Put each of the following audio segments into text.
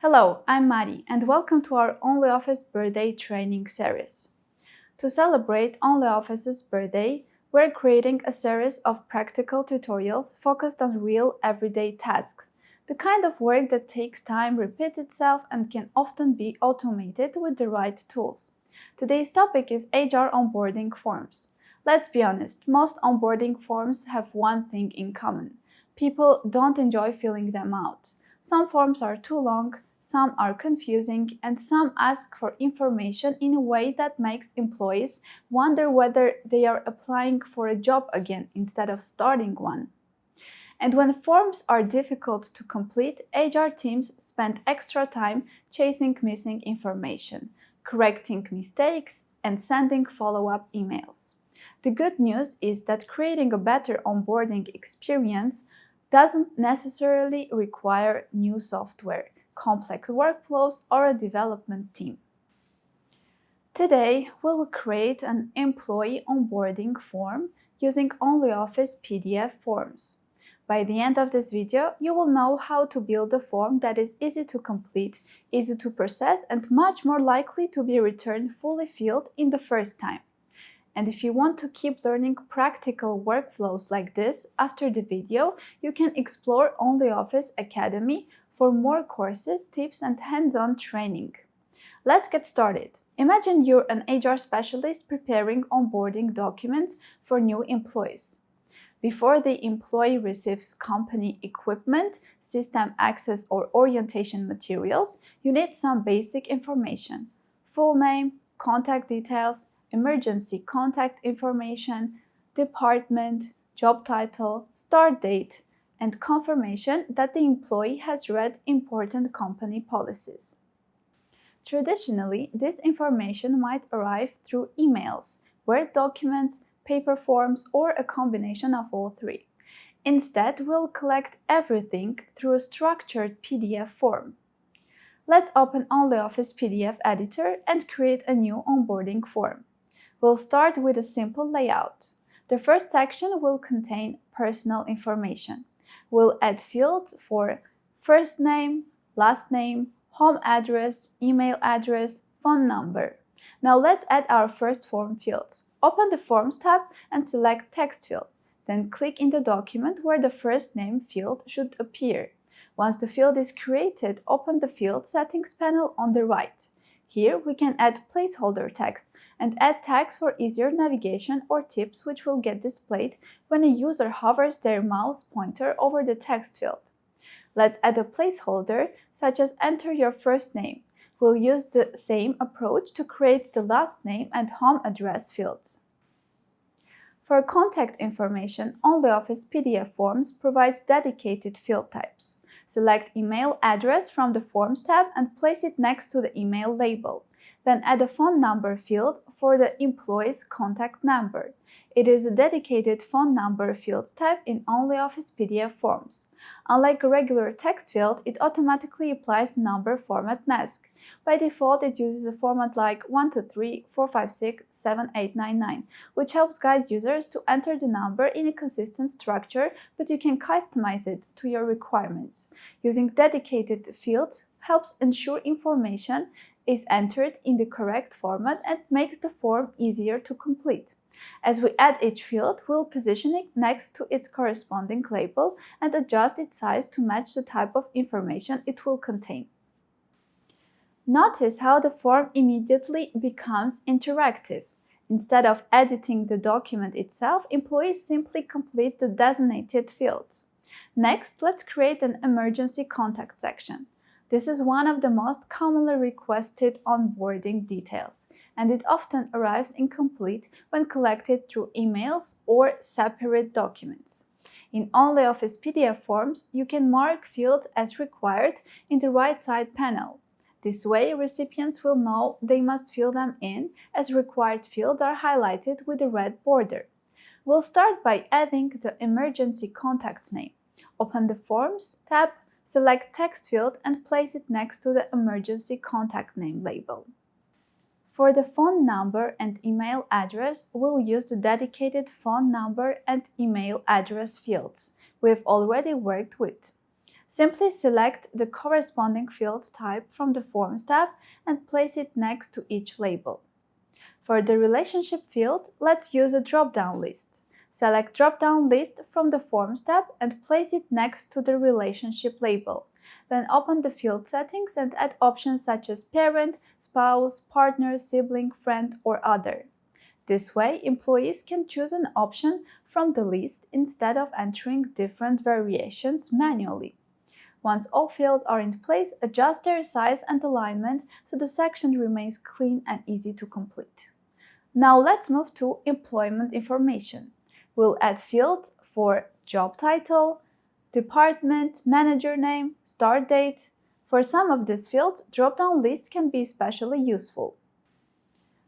Hello, I'm Mari, and welcome to our ONLYOFFICE birthday training series. To celebrate ONLYOFFICE's birthday, we're creating a series of practical tutorials focused on real everyday tasks, the kind of work that takes time, repeats itself, and can often be automated with the right tools. Today's topic is HR onboarding forms. Let's be honest, most onboarding forms have one thing in common. People don't enjoy filling them out. Some forms are too long, some are confusing, and some ask for information in a way that makes employees wonder whether they are applying for a job again instead of starting one. And when forms are difficult to complete, HR teams spend extra time chasing missing information, correcting mistakes, and sending follow-up emails. The good news is that creating a better onboarding experience doesn't necessarily require new software, complex workflows, or a development team. Today, we'll create an employee onboarding form using ONLYOFFICE PDF forms. By the end of this video, you will know how to build a form that is easy to complete, easy to process, and much more likely to be returned fully filled in the first time. And if you want to keep learning practical workflows like this after the video, you can explore ONLYOFFICE Academy for more courses, tips, and hands-on training. Let's get started. Imagine you're an HR specialist preparing onboarding documents for new employees. Before the employee receives company equipment, system access, or orientation materials, you need some basic information: full name, contact details, emergency contact information, department, job title, start date, and confirmation that the employee has read important company policies. Traditionally, this information might arrive through emails, Word documents, paper forms, or a combination of all three. Instead, we'll collect everything through a structured PDF form. Let's open ONLYOFFICE PDF editor and create a new onboarding form. We'll start with a simple layout. The first section will contain personal information. We'll add fields for first name, last name, home address, email address, phone number. Now let's add our first form fields. Open the Forms tab and select Text field. Then click in the document where the first name field should appear. Once the field is created, open the Field Settings panel on the right. Here we can add placeholder text and add tags for easier navigation or tips which will get displayed when a user hovers their mouse pointer over the text field. Let's add a placeholder such as enter your first name. We'll use the same approach to create the last name and home address fields. For contact information, ONLYOFFICE PDF Forms provides dedicated field types. Select email address from the Forms tab and place it next to the email label. Then add a phone number field for the employee's contact number. It is a dedicated phone number field type in ONLYOFFICE PDF Forms. Unlike a regular text field, it automatically applies a number format mask. By default, it uses a format like 123, 456, 7899, which helps guide users to enter the number in a consistent structure, but you can customize it to your requirements. Using dedicated fields helps ensure information is entered in the correct format and makes the form easier to complete. As we add each field, we'll position it next to its corresponding label and adjust its size to match the type of information it will contain. Notice how the form immediately becomes interactive. Instead of editing the document itself, employees simply complete the designated fields. Next, let's create an emergency contact section. This is one of the most commonly requested onboarding details, and it often arrives incomplete when collected through emails or separate documents. In ONLYOFFICE PDF Forms, you can mark fields as required in the right side panel. This way, recipients will know they must fill them in, as required fields are highlighted with a red border. We'll start by adding the emergency contact's name. Open the Forms tab, select Text field and place it next to the emergency contact name label. For the phone number and email address, we'll use the dedicated phone number and email address fields we've already worked with. Simply select the corresponding field type from the Forms tab and place it next to each label. For the relationship field, let's use a drop-down list. Select drop-down list from the Forms tab and place it next to the relationship label. Then open the field settings and add options such as parent, spouse, partner, sibling, friend, or other. This way, employees can choose an option from the list instead of entering different variations manually. Once all fields are in place, adjust their size and alignment so the section remains clean and easy to complete. Now let's move to employment information. We'll add fields for job title, department, manager name, start date. For some of these fields, drop-down lists can be especially useful.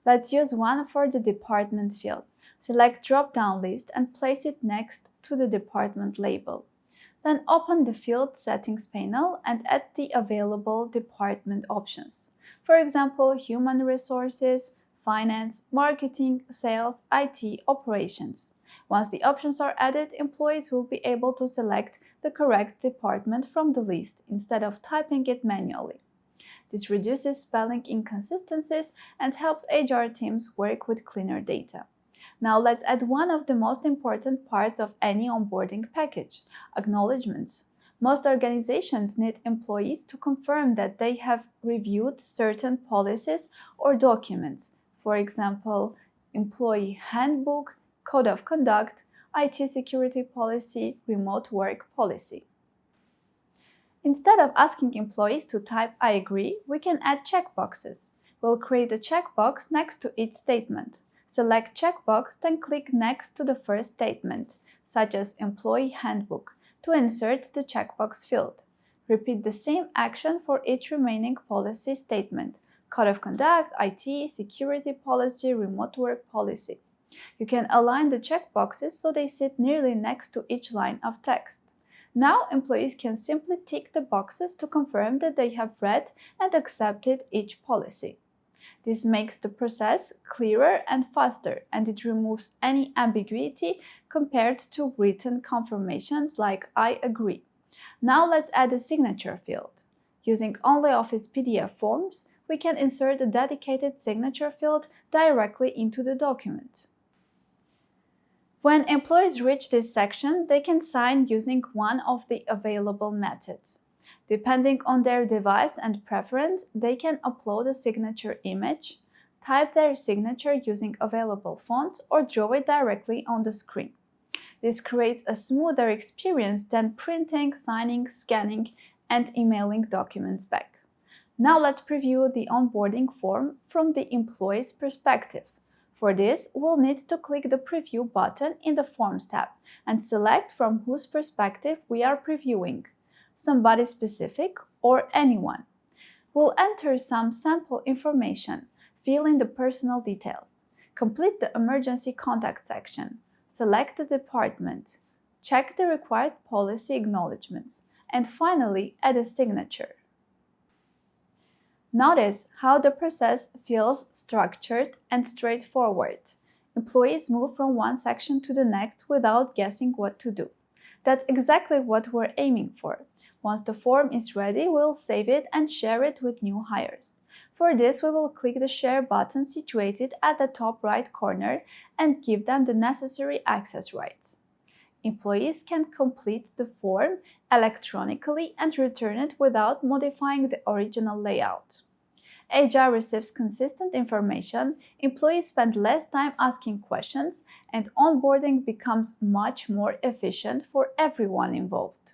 Let's use one for the department field. Select drop-down list and place it next to the department label. Then open the Field Settings panel and add the available department options. For example, Human Resources, Finance, Marketing, Sales, IT, Operations. Once the options are added, employees will be able to select the correct department from the list instead of typing it manually. This reduces spelling inconsistencies and helps HR teams work with cleaner data. Now let's add one of the most important parts of any onboarding package: acknowledgements. Most organizations need employees to confirm that they have reviewed certain policies or documents, for example, employee handbook, code of conduct, IT security policy, remote work policy. Instead of asking employees to type "I agree," we can add checkboxes. We'll create a checkbox next to each statement. Select checkbox, then click next to the first statement, such as Employee Handbook, to insert the checkbox field. Repeat the same action for each remaining policy statement: Code of Conduct, IT, Security Policy, Remote Work Policy. You can align the checkboxes so they sit nearly next to each line of text. Now, employees can simply tick the boxes to confirm that they have read and accepted each policy. This makes the process clearer and faster, and it removes any ambiguity compared to written confirmations like "I agree." Now let's add a signature field. Using ONLYOFFICE PDF forms, we can insert a dedicated signature field directly into the document. When employees reach this section, they can sign using one of the available methods. Depending on their device and preference, they can upload a signature image, type their signature using available fonts, or draw it directly on the screen. This creates a smoother experience than printing, signing, scanning, and emailing documents back. Now let's preview the onboarding form from the employee's perspective. For this, we'll need to click the Preview button in the Forms tab and select from whose perspective we are previewing: somebody specific or anyone. We'll enter some sample information, fill in the personal details, complete the emergency contact section, select the department, check the required policy acknowledgements, and finally add a signature. Notice how the process feels structured and straightforward. Employees move from one section to the next without guessing what to do. That's exactly what we're aiming for. Once the form is ready, we'll save it and share it with new hires. For this, we will click the Share button situated at the top right corner and give them the necessary access rights. Employees can complete the form electronically and return it without modifying the original layout. HR receives consistent information, employees spend less time asking questions, and onboarding becomes much more efficient for everyone involved.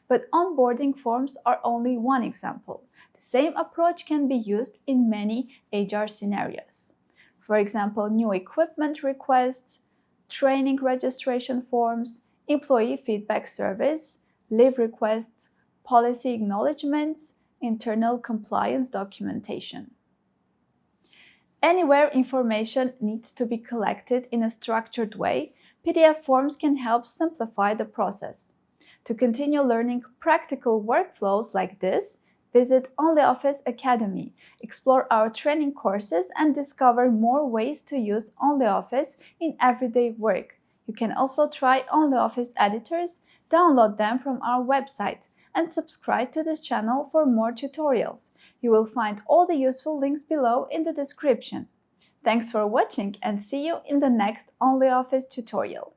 But onboarding forms are only one example. The same approach can be used in many HR scenarios. For example, new equipment requests, training registration forms, employee feedback surveys, leave requests, policy acknowledgements, internal compliance documentation. Anywhere information needs to be collected in a structured way, PDF forms can help simplify the process. To continue learning practical workflows like this, visit ONLYOFFICE Academy, explore our training courses, and discover more ways to use ONLYOFFICE in everyday work. You can also try ONLYOFFICE editors, download them from our website. and subscribe to this channel for more tutorials. You will find all the useful links below in the description. Thanks for watching and see you in the next OnlyOffice tutorial.